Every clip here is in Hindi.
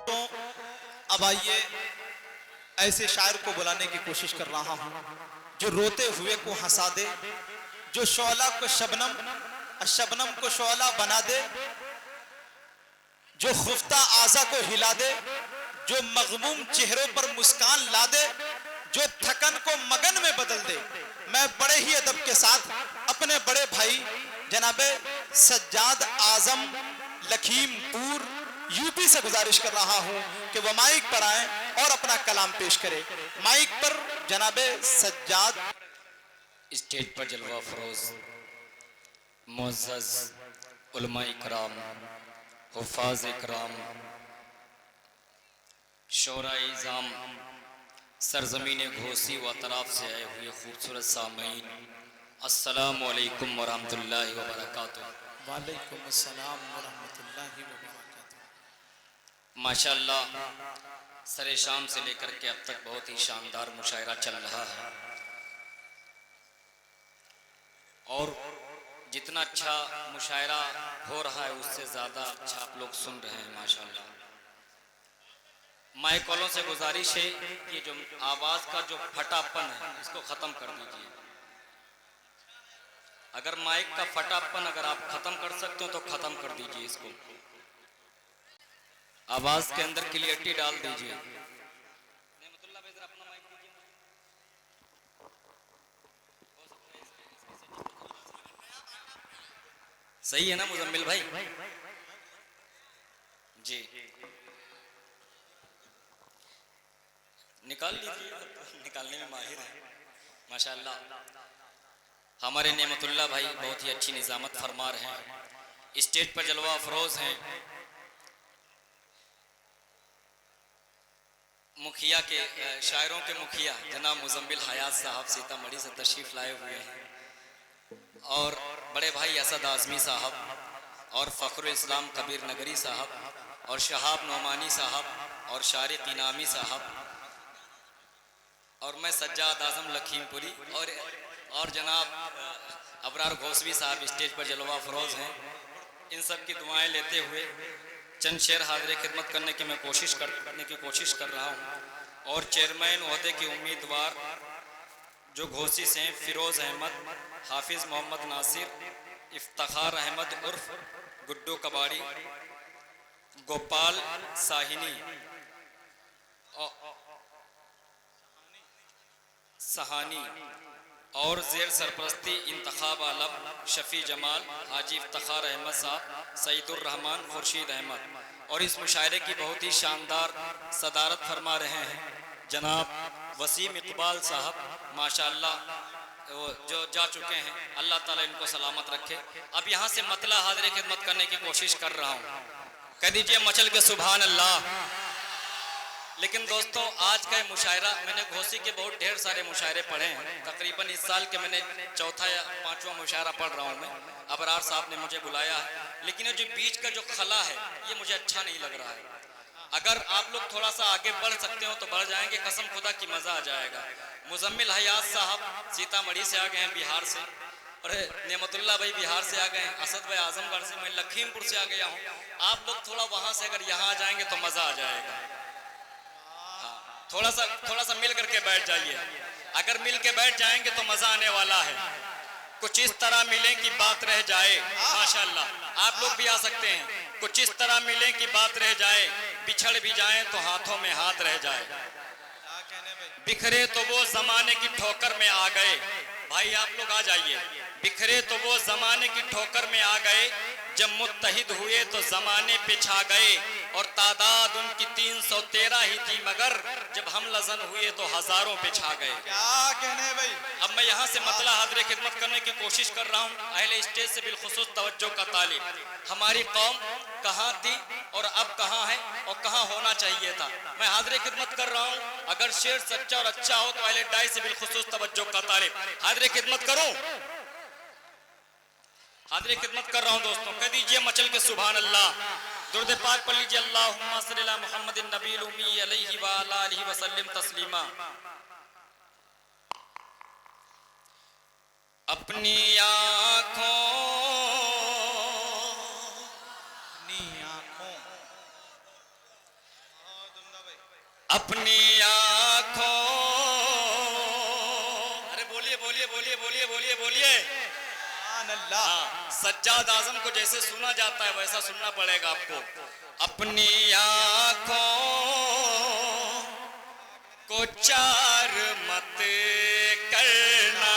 तो अब आइए ऐसे शायर को बुलाने की कोशिश कर रहा हूं जो रोते हुए को हंसा दे, जो शोला को शबनम शबनम को शोला बना दे, जो खुफ्ता आजा को हिला दे, जो मगमूम चेहरों पर मुस्कान ला दे, जो थकन को मगन में बदल दे। मैं बड़े ही अदब के साथ अपने बड़े भाई जनाबे सज्जाद आजम लखीमपुर यूपी से गुजारिश कर रहा हूं कि वह माइक पर आए और अपना कलाम पेश करें। माइक पर जनाबे सज्जाद। स्टेज पर जलवा फरोज मुअज़्ज़ज़ उलमा इकराम, हुफ़ाज़ इकराम, शोरा इज़ाम, सरज़मीन घोसी व अतराफ से आए हुए खूबसूरत सामईन, अस्सलामु अलैकुम व रहमतुल्लाहि व बरकातुहू। वालेकुम अस्सलाम व रहमतुल्लाहि व बरकातुहू। माशाअल्लाह सरे शाम से लेकर के अब तक बहुत ही शानदार मुशायरा चल रहा है और जितना अच्छा मुशायरा हो रहा है उससे ज़्यादा अच्छा आप लोग सुन रहे हैं माशाअल्लाह। माइक वालों से गुजारिश है कि जो आवाज़ का जो फटापन है इसको ख़त्म कर दीजिए। अगर माइक का फटापन अगर आप ख़त्म कर सकते हो तो ख़त्म कर दीजिए इसको। आवाज़ के अंदर क्लियरिटी डाल दीजिए। सही है ना मुजम्मिल भाई? जी निकाल लीजिए, निकालने में माहिर है माशाअल्लाह। हमारे नेमतुल्लाह भाई बहुत ही अच्छी निजामत फरमा रहे हैं। स्टेज पर जलवा अफरोज हैं मुखिया के शायरों के मुखिया जनाब मुजम्मिल हयात साहब सीतामढ़ी से तशरीफ़ लाए हुए हैं और बड़े भाई असद आज़मी साहब और फ़खरुल इस्लाम कबीर नगरी साहब और शहाब नोमानी साहब और शारिक इनामी साहब और मैं सज्जाद आज़म लखीमपुरी और जनाब अबरार घोसवी साहब स्टेज पर जलवा फरोज हैं। इन सब की दुआएं लेते हुए चंद शेर हाज़िर खिदमत करने की मैं कोशिश कर रहा हूँ। और चेयरमैन ओहदे के उम्मीदवार जो घोसी से हैं फिरोज़ अहमद, हाफिज़ मोहम्मद नासिर, इफ्तिखार अहमद उर्फ गुड्डू कबाड़ी, गोपाल साहिनी सहानी और ज़ेर सरपरस्ती इंतखाब आलम शफ़ी जमाल, हाजी इफ्तिखार अहमद साहब, सईदुर रहमान, खुर्शीद अहमद। और इस मुशायरे की बहुत ही शानदार सदारत फरमा रहे हैं जनाब वसीम इकबाल साहब माशाअल्लाह, जो जा चुके हैं। अल्लाह ताला इनको सलामत रखे। अब यहाँ से मतला हाज़िर खिदमत करने की कोशिश कर रहा हूँ। कह दीजिए मचल के सुभान अल्लाह। लेकिन दोस्तों आज का मुशायरा मैंने घोसी के बहुत ढेर सारे मुशायरे पढ़े हैं। तकरीबन इस साल के मैंने चौथा या पांचवा मुशायरा पढ़ रहा हूँ मैं। अबरार साहब ने मुझे बुलाया है, लेकिन ये जो बीच का जो खला है ये मुझे अच्छा नहीं लग रहा है। अगर आप लोग थोड़ा सा आगे बढ़ सकते हो तो बढ़ जाएंगे, कसम खुदा की मज़ा आ जाएगा। मुजम्मिल हयात साहब सीतामढ़ी से आ गए हैं, बिहार से, और नेमतुल्लाह भाई बिहार से आ गए हैं, असद भाई आजमगढ़ से, मैं लखीमपुर से आ गया हूँ। आप लोग थोड़ा वहाँ से अगर यहाँ आ जाएंगे तो मज़ा आ जाएगा। थोड़ा सा मिल करके बैठ जाइए। अगर मिल के बैठ जाएंगे तो मजा आने वाला है। कुछ इस तरह मिले कि बात रह जाए माशाअल्लाह। आप लोग भी आ सकते हैं। कुछ इस तरह मिले कि बात रह जाए, बिछड़ भी जाए तो हाथों में हाथ रह जाए। बिखरे तो वो जमाने की ठोकर में आ गए। भाई आप लोग आ जाइए। बिखरे तो वो जमाने की ठोकर में आ गए, जब मुत्तहिद हुए तो जमाने पे छा गए। और तादाद उनकी 313 ही थी, मगर जब हम लजन हुए तो हजारों पे छा गए। क्या कहने भाई। अब मैं यहाँ से मतला हाज़िर खिदमत करने की कोशिश कर रहा हूँ। अहले स्टेज से बिलखुसूस तवज्जो का तालिब। हमारी कौम कहाँ थी और अब कहाँ है और कहाँ होना चाहिए था, मैं हाज़िर खिदमत कर रहा हूँ। अगर शेर सच्चा और अच्छा हो तो अहले डाई से बिलखुसूस तवज्जो का तालिब। हाज़िर खिदमत करूँ, हाज़िर खिदमत कर रहा हूँ दोस्तों। कह दीजिए मचल के सुभान अल्लाह। दुरूद पाक पढ़ लीजिए। अल्लाहुम्मा सल्ली अला मुहम्मदिन नबील उम्मी अलैहि व अला आलिहि व सल्लिम तस्लीमा। अपनी आँखों अपनी आंखों, अरे बोलिए बोलिए बोलिए बोलिए बोलिए बोलिए। अल्लाह। हाँ, सज्जाद आजम को जैसे सुना जाता है वैसा सुनना पड़ेगा आपको। अपनी आंखों को चार मत करना,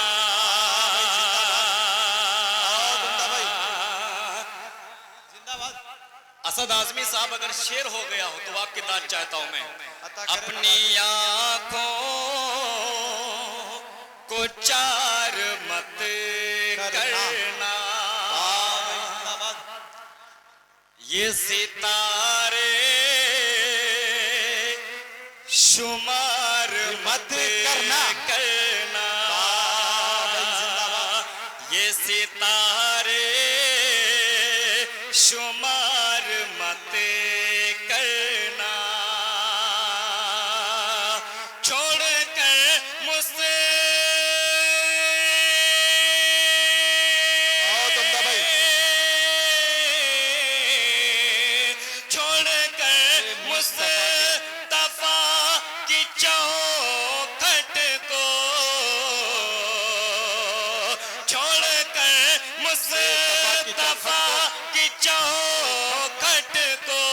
असद आजमी साहब अगर शेर हो गया हो तो आपकी दाद चाहता हूं मैं। अपनी आंखों को चार मत करना, ये सितारे शुमार मत करना, ये सितारे शुमार मत करना, छोड़ कर मुझसे मुस्तफा की चौखट को, छोड़कर मुस्तफा की चौखट को,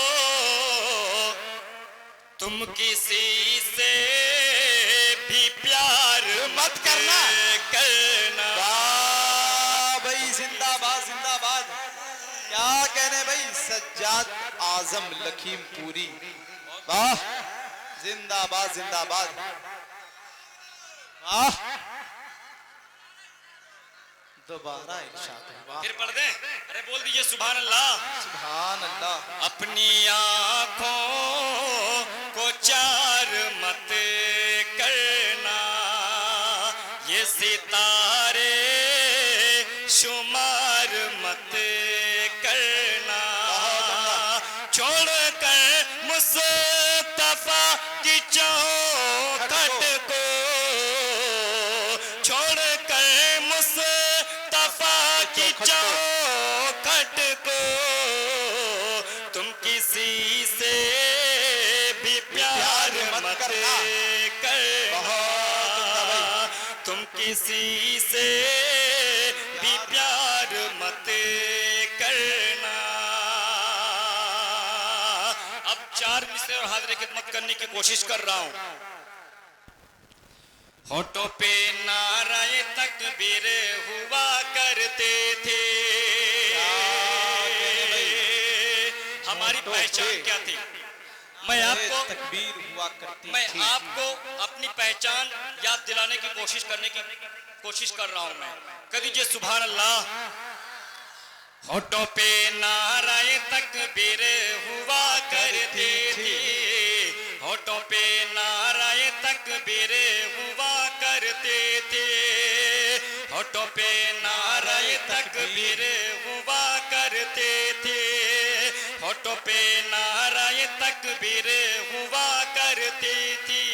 तुम किसी से भी प्यार मत करना। वाह भाई, जिंदाबाद जिंदाबाद। क्या कहने भाई, सज्जाद आजम लखीमपुरी, वाह, जिंदाबाद जिंदाबाद। वाह, दोबारा इरशाद है, वाह। फिर पढ़ दें, अरे बोल दीजिए सुभान अल्लाह। सुभान अल्लाह। अपनी आंखों को चार मत करना, ये सितारे शुमार मत करना, छोड़कर मुस्तफा की चौखट को, छोड़कर मुस्तफा की चौखट को, तुम किसी से भी प्यार मत करना, तुम किसी से भी प्यार मत करना। अब चार मिसरे और हाजिर खिदमत करने की कोशिश कर रहा हूं। होठों पे नाराए तकबीर हुआ करते थे, हमारी पहचान क्या थी? मैं आपको अपनी पहचान याद दिलाने की कोशिश कर रहा हूं। मैं कह दीजिए सुभान अल्लाह। होठों पे नाराए तकबीर हुआ करते थे, होठों पे नाराए तकबीर हुआ करते थे, होठों पे नाराए तकबीर हुआ करते थे, होठों पे नाराए तकबीर हुआ करती थी,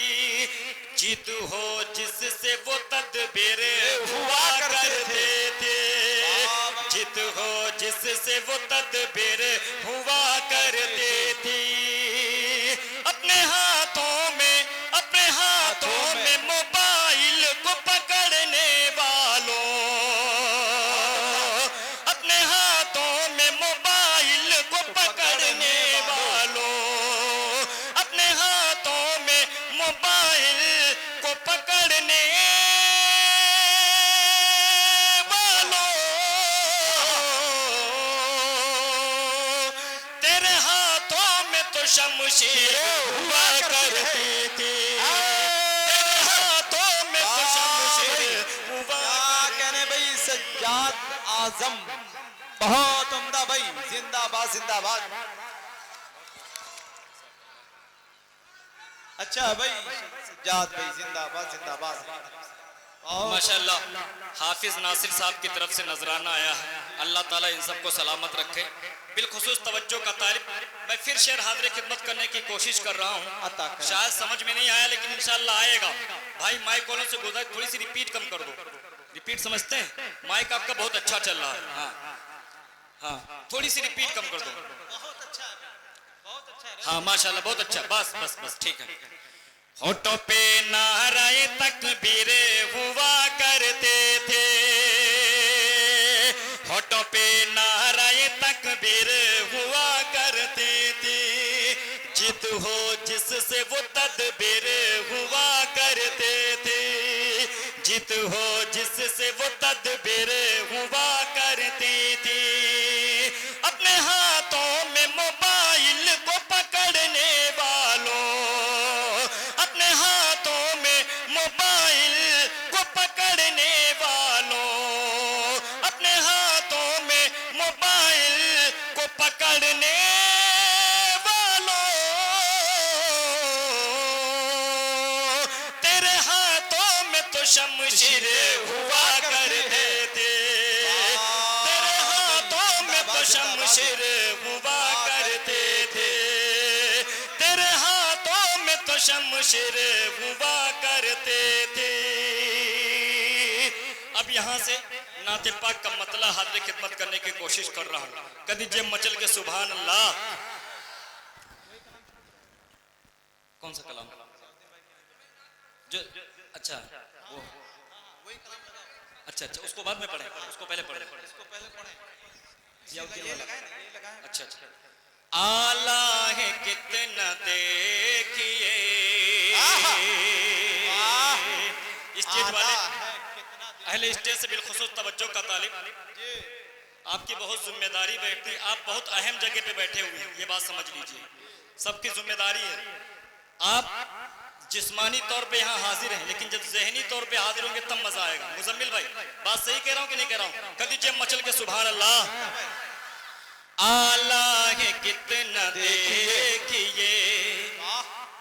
जिद हो जिससे वो तदबीर हुआ करते थे, जिद हो जिससे वो तदबीर हुआ करते थी। अपने हाथों में मोबाइल को पकड़ने वालों, अपने हाथों में मोबाइल को पकड़ने वालों, अपने हाथों में मोबाइल को पकड़ने वालों, तेरे हाथों में तो शमशीर हुआ करती थी, तेरे हाथों में तो शमशीर हुआ। कहने भाई, सज्जाद आजम बहुत उम्दा भाई, जिंदाबाद जिंदाबाद। अच्छा भाई, सज्जाद भाई जिंदाबाद जिंदाबाद। माशाअल्लाह, हाफिज नासिर साहब की तरफ से नजराना आया है। अल्लाह ताला इन सबको सलामत रखे। बिलखुसूस तवज्जो का तालिब मैं फिर शेर हाजिर खिदमत करने की कोशिश कर रहा हूँ। शायद समझ में नहीं आया लेकिन इंशाअल्लाह आएगा। भाई माइक वालों से गुजारिश, थोड़ी सी रिपीट कम कर दो। रिपीट समझते हैं? माइक आपका बहुत अच्छा चल रहा है। हाँ हाँ, थोड़ी सी रिपीट कम कर दो। बहुत अच्छा है, बहुत अच्छा है। हाँ माशाल्लाह, बहुत अच्छा। बस बस बस ठीक है। होठों पे नाराए तकबीर हुआ करते थे, होठों पे नाराए तकबीर हुआ करते थे, जिद हो जिससे वो तदबीर हुआ करते थे, जिद हो जिससे वो तदबीर हुआ करती थी। अपने हाथों में मोबाइल को पकड़ने वालों, अपने हाथों में मोबाइल को पकड़ने वालों, अपने हाथों में मोबाइल को पकड़ने वालों, तेरे हाथों में तो शमशीर हुआ करते थे, तेरे हाथों में तो शमशीर हुआ करते थे, तेरे हाथों में तो शमशीर हुआ करते थे। अब यहाँ से नाते पाक का मतलब हाजिर खिदमत करने की कोशिश कर रहा हूँ। कभी जब मचल के सुभान अल्लाह, कौन सा कलाम जो अच्छा वो अच्छा अच्छा उसको बाद में पढ़े, उसको पहले पढ़े, अच्छा अच्छा। आला है कितना देखिए, स्टेज वाले अहले स्टेज से बिलखुसूस तवज्जो का तालिब, आपकी बहुत जिम्मेदारी बैठती, आप बहुत अहम जगह पे बैठे हुए हैं, ये बात समझ लीजिए, सबकी जिम्मेदारी है। आप जिस्मानी तौर पे यहाँ हाजिर हैं, लेकिन जब जहनी तौर पे हाजिर होंगे तब मजा आएगा। मुजम्मिल भाई बात सही कह रहा हूँ कि नहीं कह रहा हूँ? कभी जब मचल के सुभान अल्लाह। आला है कितना देखिए,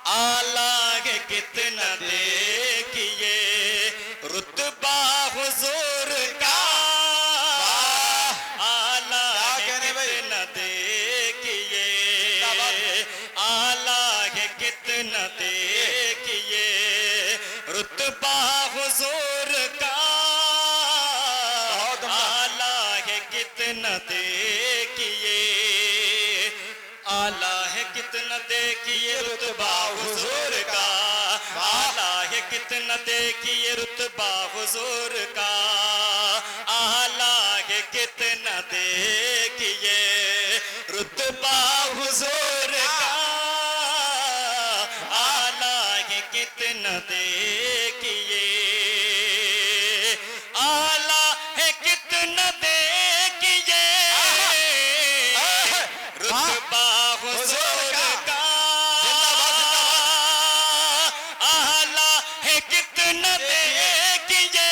आला है कितना देखिए, रुतबा हुजूर का, आला है कितना देखिए, आला है कितना देखिए, रुतबा हुजूर का, आला है कितना देखिए, आला है कितना देखिए रुतबा हुजूर का, आला है कितना देखिए रुतबा हुजूर का, आला है कितना देखिए रुतबा हुजूर का, आला है कितना देखिए, आला है कितना देखिए रुतबा हुजूर का, आला है कितना देखिए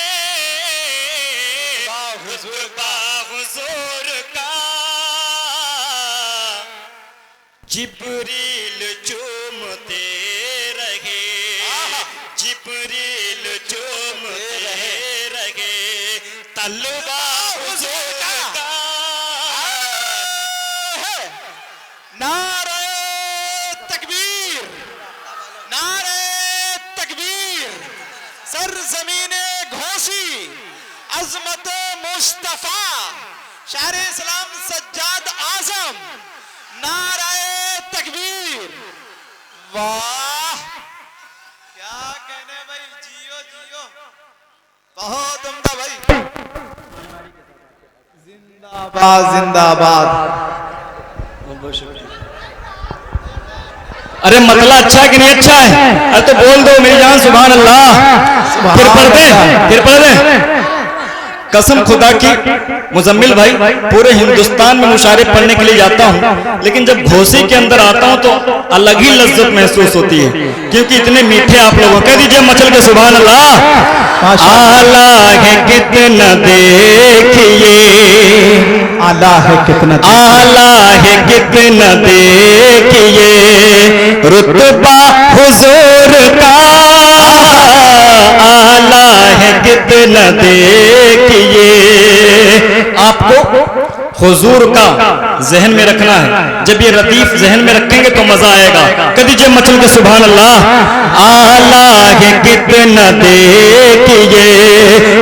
रुतबा हुजूर का। जिब्रील चूमते रहे, जिब्रील चूमते रहे, तलवा हुजूर का, नारे तकबीर, नारे तकबीर, सरजमीने घोसी, अजमत मुस्तफा, शायर इस्लाम सज्जाद आजम, नारे तकबीर। वाह क्या कहने भाई, जियो जियो, बहुत उम्दा भाई, जिंदाबाद जिंदाबाद। अरे मतला अच्छा है कि नहीं अच्छा है? अरे तो बोल दो मेरी जान सुभान अल्लाह। फिर पढ़ दे, फिर पढ़ दे। कसम खुदा की मुजम्मिल भाई, पूरे हिंदुस्तान में मुशायरे पढ़ने के लिए जाता हूँ, लेकिन जब घोसी के अंदर आता हूँ तो अलग ही लज्जत महसूस होती है, क्योंकि इतने मीठे आप लोगों। कह दीजिए मचल के सुभान अल्लाह। आला है कितना देखिए, आला है कितना, आला है कितना देखिए रुतबा हुजूर का, आला है कितना देखिए। आपको हुजूर का जहन में रखना है, जब ये रदीफ जहन में रखेंगे तो मजा आएगा। कभी जब मचल के सुभान अल्लाह। आला है कितना देखिए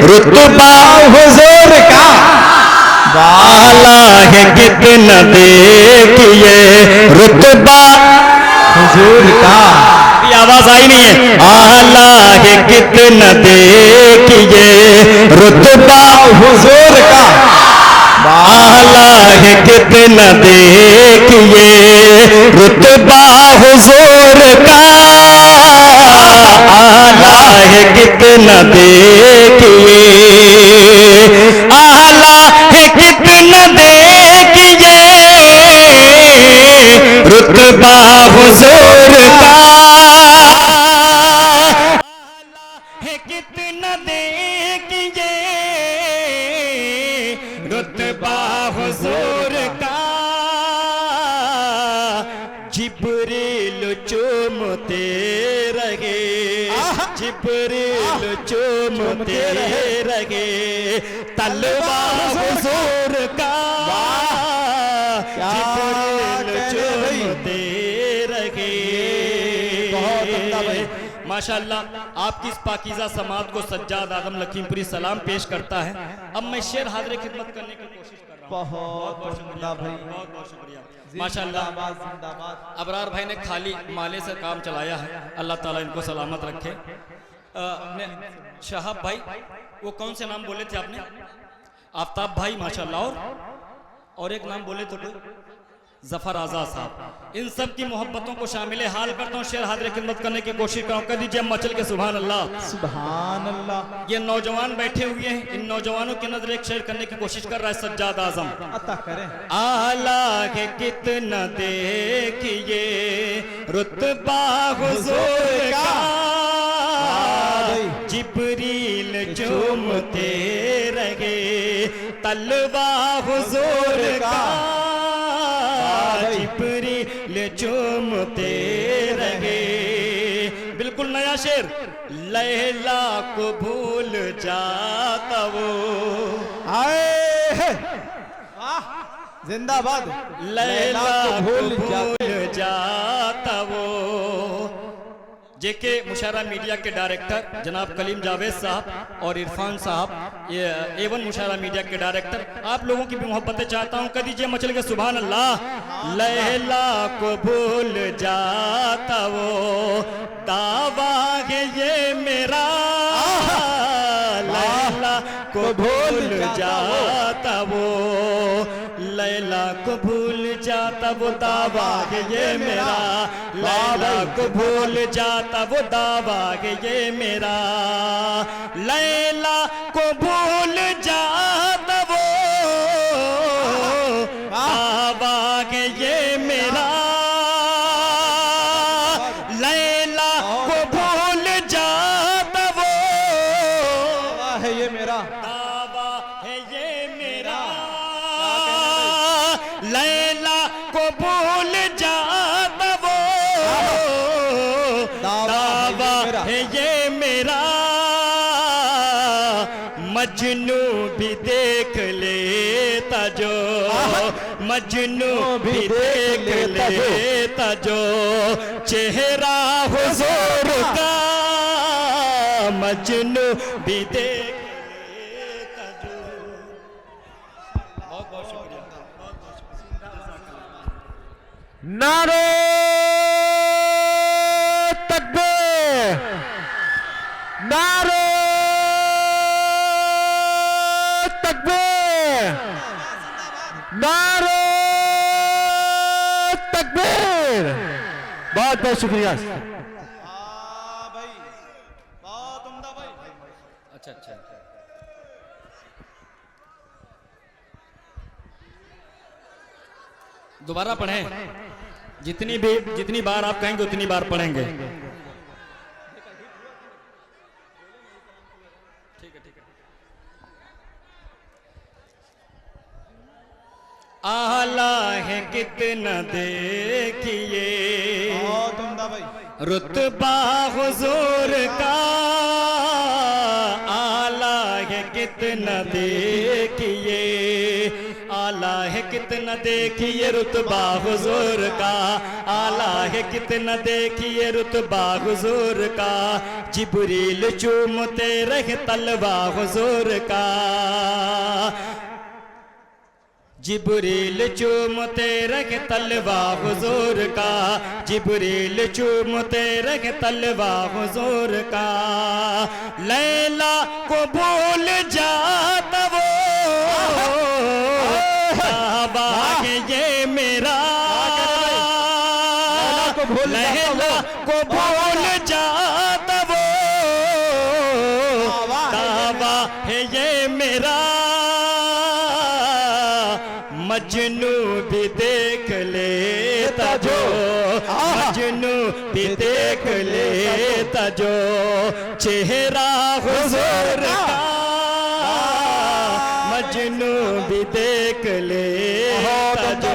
रुतबा हुजूर का, आला है कितना देखिए रुतबा हुजूर का। आवाज आई नहीं है। आला है कितना देखिए रुतबा हुजूर का, आला है कितना देखिए रुतबा हुजूर का, आला है कितना देखिए, आला है कितना देखिए रुतबा हुजूर का, आला है कितना देखिए रुतबा हुजूर का, जिब्रील चूमते रहे, जिब्रील चूमते रहे तलवा हुजूर का, जिब्रील चूमते रहे। माशाअल्लाह आपकी इस पाकीज़ा समात को सज्जाद आदम लखीमपुरी सलाम पेश करता है। अब मैं शेर हाज़िर खिदमत करने की कोशिश कर रहा हूँ। बहुत शुक्रिया भाई, बहुत शुक्रिया माशाअल्लाह। अबरार भाई ने खाली माले से काम चलाया है, अल्लाह ताला इनको सलामत रखे। शहाब भाई वो कौन से नाम बोले थे आपने? आफ्ताब भाई माशाअल्लाह, और एक नाम बोले तो जफर आजाद साहब। इन सब की मोहब्बतों को शामिल हाल करता हूँ, शेर हाज़िर खिदमत करने की कोशिश कर दीजिए मचल के सुभान अल्लाह सुभान अल्लाह। ये नौजवान बैठे हुए हैं, इन नौजवानों की नजर एक शेर करने की कोशिश कर रहा है सज्जाद आजम। अता करें। आला है कितना देखिए रुतबा हुजूर का, जिब्रील चूमते रहे तलवा हुजूर का, जिब्रील चूमते रहे। बिल्कुल नया शेर। लैला को भूल जाता वो, आए जिंदाबाद। लैला को भूल जाता वो। जेके मुशायरा मीडिया के डायरेक्टर जनाब कलीम जावेद साहब और इरफान साहब, ये एवन मुशायरा मीडिया के डायरेक्टर, आप लोगों की भी मोहब्बतें चाहता हूँ, कर दीजिए मचल के सुभान अल्लाह। लैला को भूल जाता वो दावा है ये मेरा, लैला को भूल जाता वो, लैला को भूल जाता वो दावा है ये मेरा, लैला को भूल जाता वो दावा है ये मेरा, लैला को भूल जाता वो दावा है ये मेरा, लैला को भूल जाता वो है ये मेरा, दावा है ये मेरा, लैला को भूल जाता वो दावा है ये मेरा, मजनू भी देख लेता जो, मजनू भी देख लेता जो चेहरा हुजूर का, मजनू भी देख लेता जो। बहुत बहुत शुक्रिया। नारे तकबीर, नारे तकबीर, नारे तकबीर। बहुत बहुत शुक्रिया। भाई बहुत उम्दा भाई। अच्छा अच्छा, दोबारा पढ़ें। जितनी बार आप कहेंगे उतनी बार पढ़ेंगे। ठीक है ठीक है। आला है कितना देखिए बहुत उम्दा भाई। रुतबा हुजूर का, आला है कितना देखिए, आला है कितना देखिए रुतबा हुजूर का, आला है कितना देखिए रुतबा हुजूर का, जिब्रील चूमते रहे तलवा हुजूर का, जिब्रील चूमते रखे तलवा हुजूर का, जिब्रील चूमते रखे तलवा हुजूर का। लैला को भूल जाता वो काबा है ये मेरा, लैला को भूल जाता वो काबा है ये मेरा। मजनू भी देख लेता जो, मजनू भी देख लेता जो चेहरा हुजूर का, मजनू भी देख लेता जो।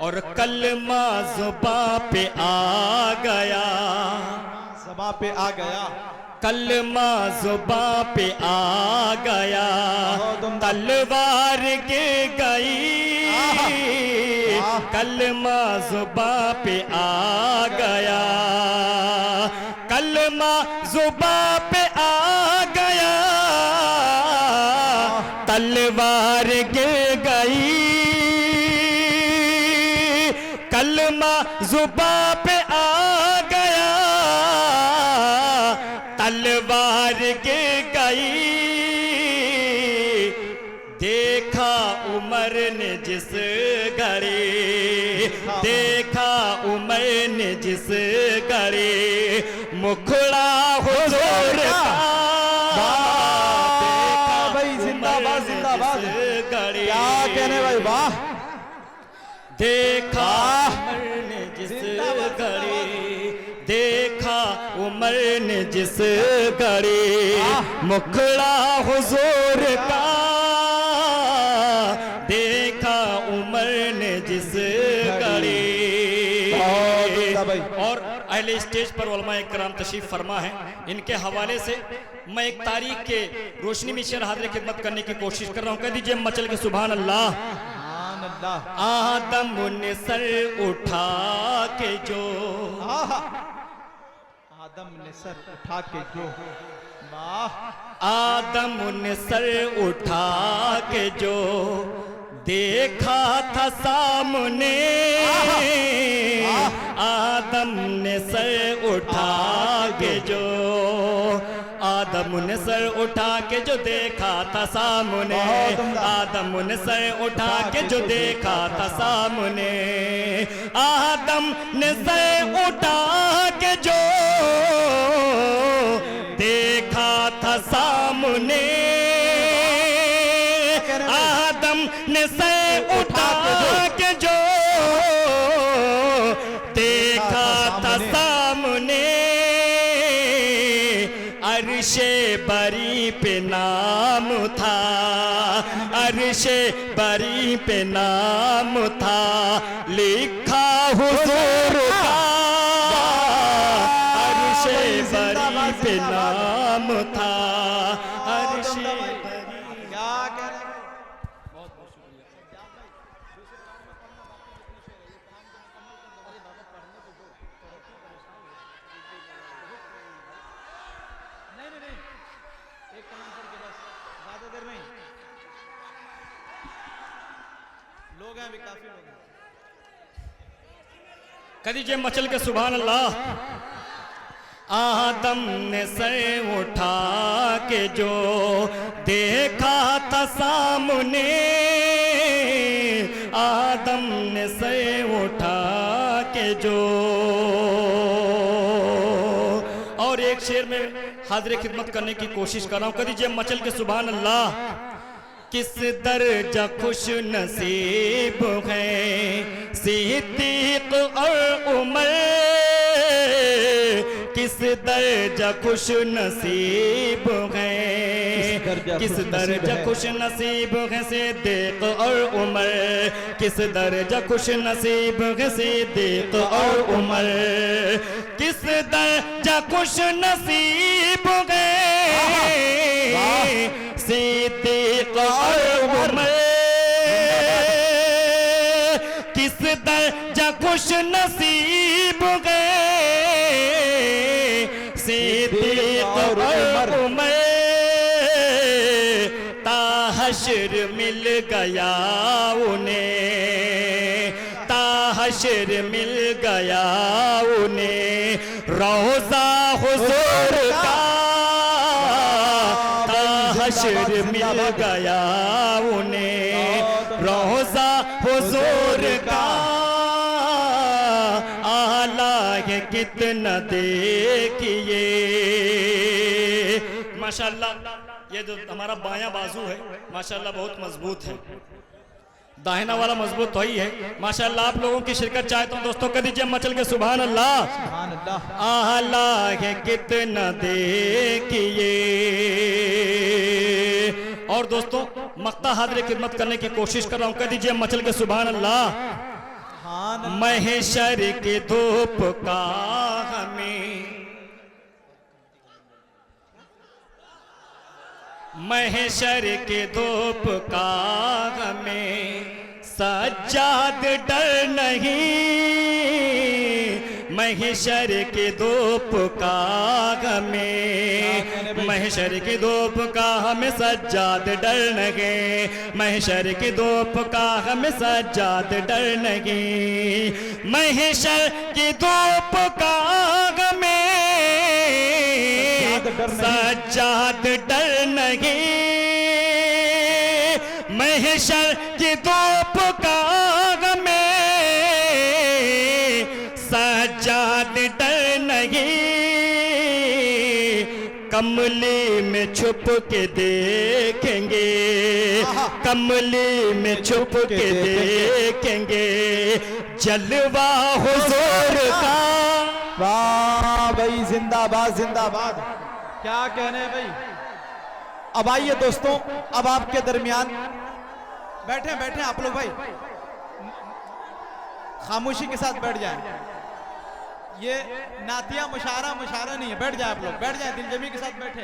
और कलमा ज़ुबां पे आ गया, ज़बां पे आ गया, कलमा ज़ुबां पे आ गया, तलवार गिर गई, कलमा ज़ुबां पे आ गया, कलमा ज़ुबां पे आ गया, तलवार गिर गई, कलमा ज़ुबां पे आ गया, तलवार गिर गई। देखा उमर ने जिस घड़ी, देखा उमर ने जिस घड़ी मुखड़ा हुजूर का, देखा भाई, जिंदाबाद जिंदाबाद, क्या कहने भाई, वाह। देखा उमर ने जिस घड़ी, देखा उमर ने जिस घड़ी मुखड़ा हुजूर का, देखा उमर ने जिस घड़ी। और अहले स्टेज पर उलमाए किराम तशरीफ फरमा है, इनके हवाले से मैं एक तारीख के रोशनी में शेर हाजिर खिदमत करने की कोशिश कर रहा हूँ। कह दीजिए मचल के सुभान अल्लाह। आदम ने सर उठा के जो, आदम ने सर उठा के जो, वाह। आदम ने सर उठा के जो देखा था सामने, आदम ने सर उठा के जो, आदम ने सर उठा के जो देखा था सामने, आदम ने सर उठा के जो देखा था सामने, आदम ने सर उठा के जो देखा था सामने, आदम ने सर उठा के जो देखा था सामने, अर्शे बरी पे नाम था, अर्शे बरी पे नाम था लिखा हुजूर का, अर्शे बरी पे नाम था, अर्शे बरी। क्या कह रहे हैं? लोग हैं, अभी काफी लोग हैं। कह दीजिए मचल के सुभान अल्लाह। आदम ने सर उठा के जो देखा था सामने, आदम ने सर उठा के जो। और एक शेर में हाजिर खिदमत करने की कोशिश कर रहा हूं। कह दीजिए मचल के सुभान अल्लाह। किस दर्जा खुश नसीब है सिद्दीक और उमर, किस दर्जा खुश नसीब है, किस दर्जा खुश नसीब है सिद्दीक और उमर, किस दर्जा खुश नसीब है सिद्दीक और उमर, किस दर्जा खुश नसीब है सिद्दीक और उमर, किस दर्जा खुश नसीब गए सिद्दीक और उमर, ताह मिल गया उन्हें, ताहशर मिल गया उन्हें रोज़ा हुजूर का, ताहशर मिल गया उन्हें रोज़ा हुजूर का। आला है कितना देखिए, माशाल्लाह। ये जो हमारा बायां बाजू है माशाल्लाह बहुत मजबूत है, दाहिना वाला मजबूत तो ही है माशाल्लाह। आप लोगों की शिरकत चाहता हूं दोस्तों, कर दीजिए मचल के सुभान अल्लाह। आला है कितना देखिए। और दोस्तों मक्ता हाजिर खिदमत करने की कोशिश कर रहा हूं, कर दीजिए मचल के सुभान अल्लाह। महशर के धूप का हमें, महशर के धूप का हमें सज्जाद डर नहीं, महशर के धूप का हमें, महशर की धूप का हमें सज्जाद डर नहीं, महशर की धूप का हमें सज्जाद डर नहीं, महशर की धूप का हमें सज्जाद डर नहीं, महशर की धूप का हमें सज्जाद डर नहीं। कमली में छुप के देखेंगे, कमली में छुप के देखेंगे जलवा हुजूर का। वाह भाई, जिंदाबाद जिंदाबाद, क्या कहने भाई। अब आइए दोस्तों, अब आपके दरमियान बैठे बैठे आप लोग भाई, खामोशी के साथ बैठ जाएं। ये नातिया मुशारा नहीं है, बैठ जाए आप लोग, बैठ जाए, दिलजमी के साथ बैठे।